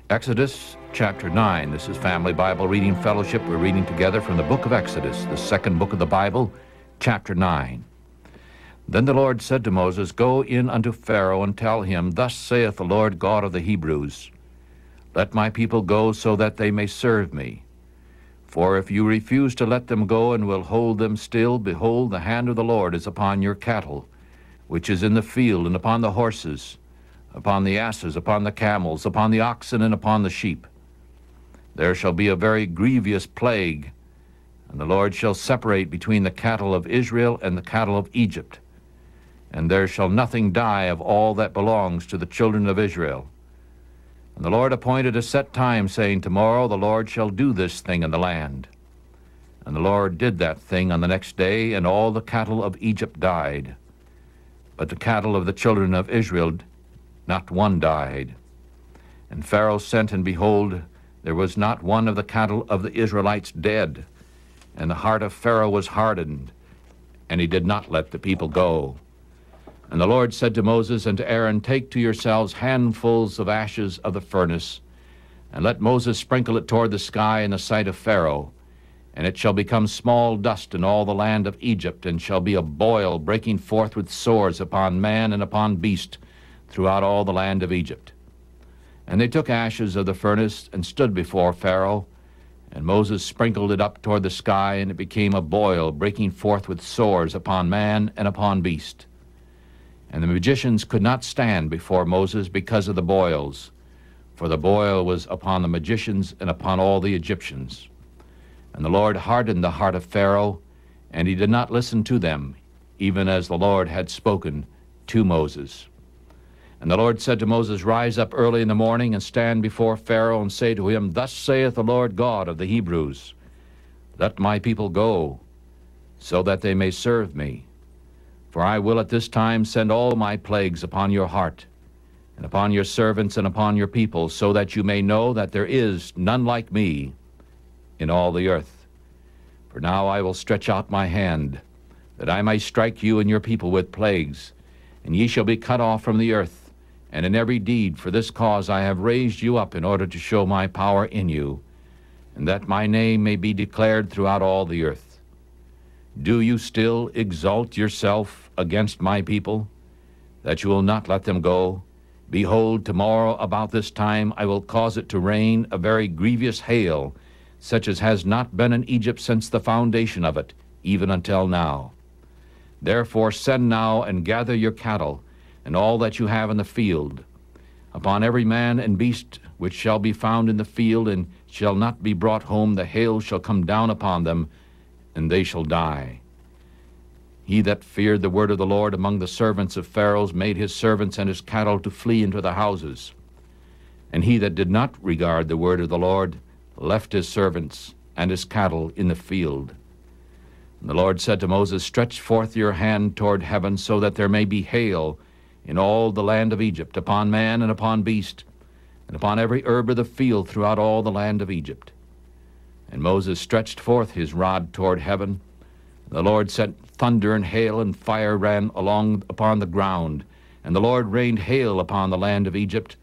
Exodus chapter 9. This is Family Bible Reading Fellowship. We're reading together from the book of Exodus, the second book of the Bible, chapter 9. Then the Lord said to Moses, Go in unto Pharaoh and tell him, Thus saith the Lord God of the Hebrews, Let my people go so that they may serve me. For if you refuse to let them go and will hold them still, behold, the hand of the Lord is upon your cattle, which is in the field, and upon the horses, upon the asses, upon the camels, upon the oxen, and upon the sheep. There shall be a very grievous plague, and the Lord shall separate between the cattle of Israel and the cattle of Egypt. And there shall nothing die of all that belongs to the children of Israel. And the Lord appointed a set time, saying, Tomorrow the Lord shall do this thing in the land. And the Lord did that thing on the next day, and all the cattle of Egypt died. But the cattle of the children of Israel, not one died. And Pharaoh sent, and behold, there was not one of the cattle of the Israelites dead. And the heart of Pharaoh was hardened, and he did not let the people go. And the Lord said to Moses and to Aaron, Take to yourselves handfuls of ashes of the furnace, and let Moses sprinkle it toward the sky in the sight of Pharaoh. And it shall become small dust in all the land of Egypt, and shall be a boil breaking forth with sores upon man and upon beast throughout all the land of Egypt. And they took ashes of the furnace and stood before Pharaoh, and Moses sprinkled it up toward the sky, and it became a boil breaking forth with sores upon man and upon beast. And the magicians could not stand before Moses because of the boils, for the boil was upon the magicians and upon all the Egyptians. And the Lord hardened the heart of Pharaoh, and he did not listen to them, even as the Lord had spoken to Moses. And the Lord said to Moses, Rise up early in the morning, and stand before Pharaoh, and say to him, Thus saith the Lord God of the Hebrews, Let my people go, so that they may serve me. For I will at this time send all my plagues upon your heart, and upon your servants, and upon your people, so that you may know that there is none like me in all the earth. For now I will stretch out my hand, that I may strike you and your people with plagues, and ye shall be cut off from the earth. And in every deed for this cause I have raised you up, in order to show my power in you, and that my name may be declared throughout all the earth. Do you still exalt yourself against my people, that you will not let them go? Behold, tomorrow about this time I will cause it to rain a very grievous hail, such as has not been in Egypt since the foundation of it, even until now. Therefore send now and gather your cattle, and all that you have in the field. Upon every man and beast which shall be found in the field, and shall not be brought home, the hail shall come down upon them, and they shall die. He that feared the word of the Lord among the servants of Pharaoh made his servants and his cattle to flee into the houses. And he that did not regard the word of the Lord left his servants and his cattle in the field. And the Lord said to Moses, Stretch forth your hand toward heaven, so that there may be hail in all the land of Egypt, upon man and upon beast, and upon every herb of the field throughout all the land of Egypt. And Moses stretched forth his rod toward heaven. The Lord sent thunder and hail, and fire ran along upon the ground. And the Lord rained hail upon the land of Egypt.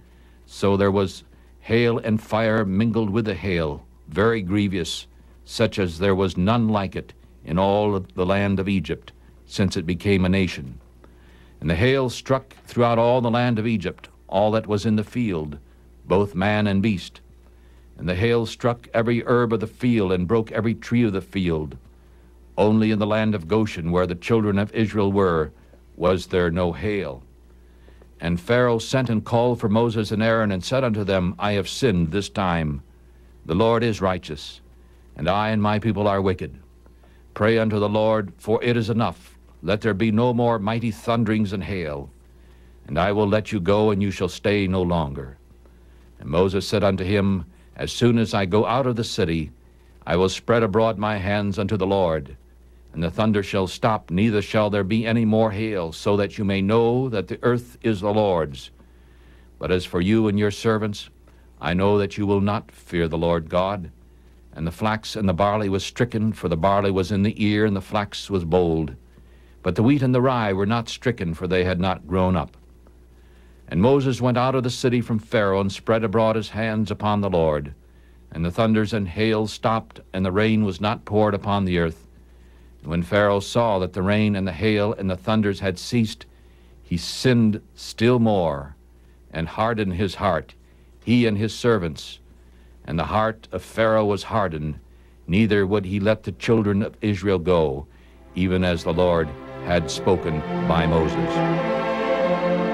So there was hail and fire mingled with the hail, very grievous, such as there was none like it in all of the land of Egypt, since it became a nation. And the hail struck throughout all the land of Egypt, all that was in the field, both man and beast. And the hail struck every herb of the field, and broke every tree of the field. Only in the land of Goshen, where the children of Israel were, was there no hail. And Pharaoh sent and called for Moses and Aaron, and said unto them, I have sinned this time. The Lord is righteous, and I and my people are wicked. Pray unto the Lord, for it is enough. Let there be no more mighty thunderings and hail. And I will let you go, and you shall stay no longer. And Moses said unto him, As soon as I go out of the city, I will spread abroad my hands unto the Lord, and the thunder shall stop, neither shall there be any more hail, so that you may know that the earth is the Lord's. But as for you and your servants, I know that you will not fear the Lord God. And the flax and the barley was stricken, for the barley was in the ear, and the flax was bold. But the wheat and the rye were not stricken, for they had not grown up. And Moses went out of the city from Pharaoh, and spread abroad his hands upon the Lord. And the thunders and hail stopped, and the rain was not poured upon the earth. And when Pharaoh saw that the rain and the hail and the thunders had ceased, he sinned still more, and hardened his heart, he and his servants. And the heart of Pharaoh was hardened, neither would he let the children of Israel go, even as the Lord had spoken by Moses.